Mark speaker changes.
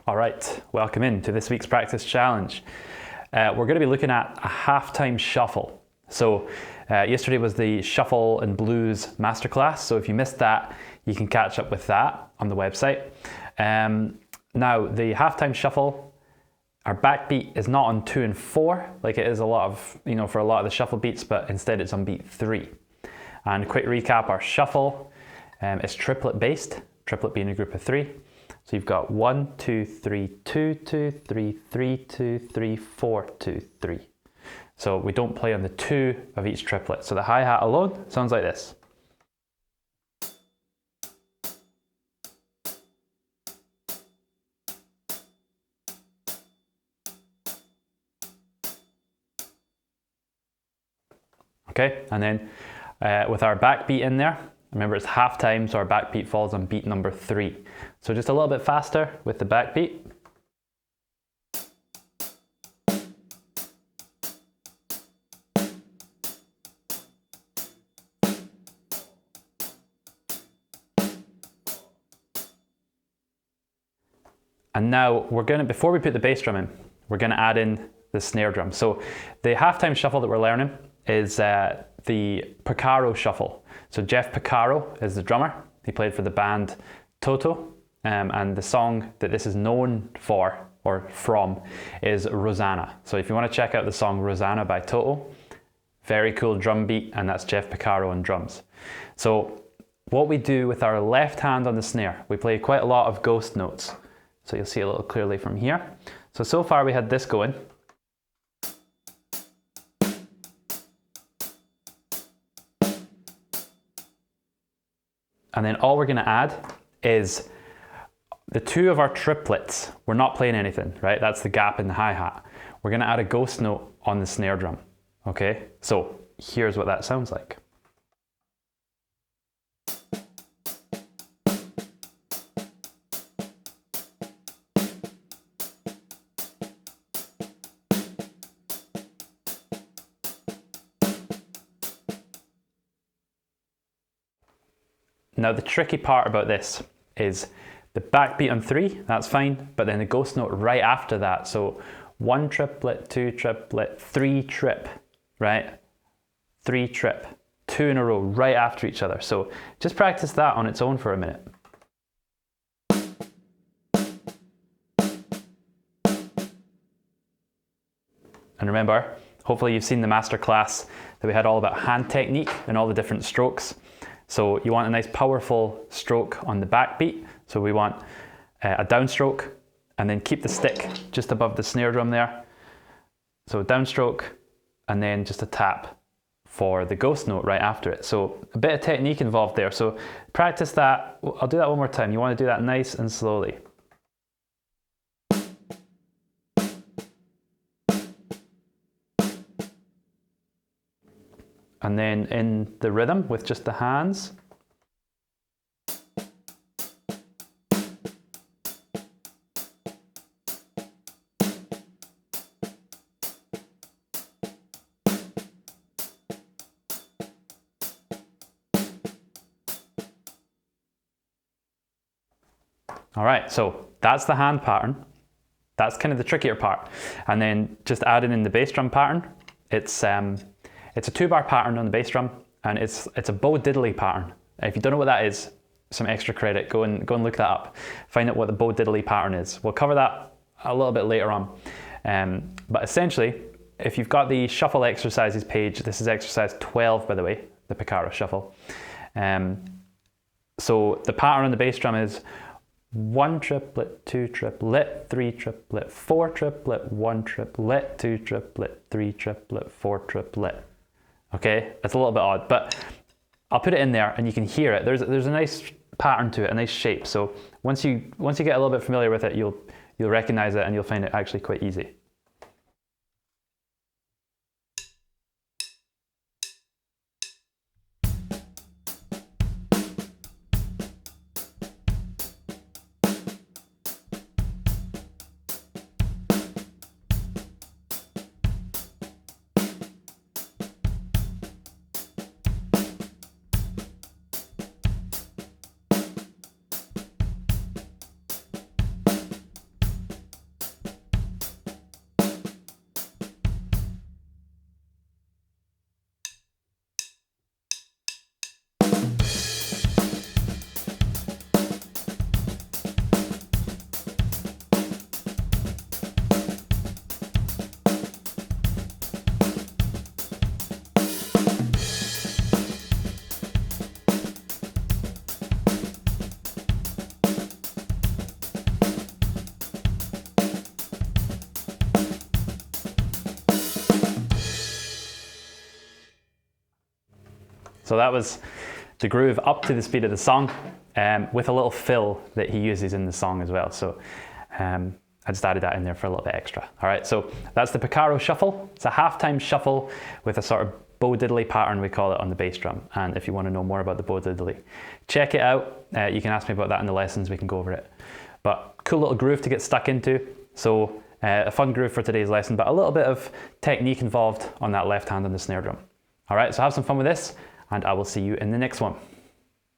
Speaker 1: All right, welcome in to this week's practice challenge. We're going to be looking at a halftime shuffle. So yesterday was the Shuffle and Blues Masterclass. So if you missed that, you can catch up with that on the website. Now the halftime shuffle, our backbeat is not on 2 and 4 like it is a lot of, for a lot of the shuffle beats, but instead it's on beat 3. And quick recap, our shuffle is triplet based, triplet being a group of 3. So you've got 1, 2, 3, 2, 2, 3, 3, 2, 3, 4, 2, 3. So we don't play on the 2 of each triplet. So the hi-hat alone sounds like this. Okay, and then with our backbeat in there, remember it's halftime, so our backbeat falls on beat number 3. So just a little bit faster with the backbeat. And now before we put the bass drum in, we're gonna add in the snare drum. So the halftime shuffle that we're learning is the Porcaro shuffle. So Jeff Porcaro is the drummer. He played for the band Toto, and the song that this is known for, or from, is Rosanna. So if you want to check out the song Rosanna by Toto, very cool drum beat, and that's Jeff Porcaro on drums. So what we do with our left hand on the snare, we play quite a lot of ghost notes. So you'll see a little clearly from here. So far we had this going. And then all we're going to add is the 2 of our triplets. We're not playing anything, right? That's the gap in the hi-hat. We're going to add a ghost note on the snare drum, okay? So here's what that sounds like. Now the tricky part about this is the backbeat on 3, that's fine, but then the ghost note right after that. So 1 triplet, 2 triplet, 3 trip, right? 3 trip, 2 in a row right after each other. So just practice that on its own for a minute. And remember, hopefully you've seen the masterclass that we had all about hand technique and all the different strokes. So you want a nice powerful stroke on the backbeat. So we want a downstroke, and then keep the stick just above the snare drum there. So downstroke, and then just a tap for the ghost note right after it. So a bit of technique involved there. So practice that. I'll do that one more time. You want to do that nice and slowly. And then in the rhythm with just the hands. All right, so that's the hand pattern. That's kind of the trickier part. And then just adding in the bass drum pattern. It's a 2-bar pattern on the bass drum, and it's a bow diddly pattern. If you don't know what that is, some extra credit, go and look that up. Find out what the bow diddly pattern is. We'll cover that a little bit later on. But essentially, if you've got the shuffle exercises page, this is exercise 12, by the way, the Porcaro shuffle. So the pattern on the bass drum is 1 triplet, 2 triplet, 3 triplet, 4 triplet, 1 triplet, 2 triplet, 3 triplet, 4 triplet. Okay, it's a little bit odd, but I'll put it in there and you can hear it. There's a nice pattern to it, a nice shape. So once you get a little bit familiar with it, you'll recognize it and you'll find it actually quite easy. So that was to groove up to the speed of the song, with a little fill that he uses in the song as well. So I just added that in there for a little bit extra. All right, so that's the Porcaro shuffle. It's a halftime shuffle with a sort of bow diddly pattern, we call it, on the bass drum. And if you want to know more about the bow diddly, check it out. You can ask me about that in the lessons, we can go over it. But cool little groove to get stuck into. So a fun groove for today's lesson, but a little bit of technique involved on that left hand on the snare drum. All right, so have some fun with this, and I will see you in the next one.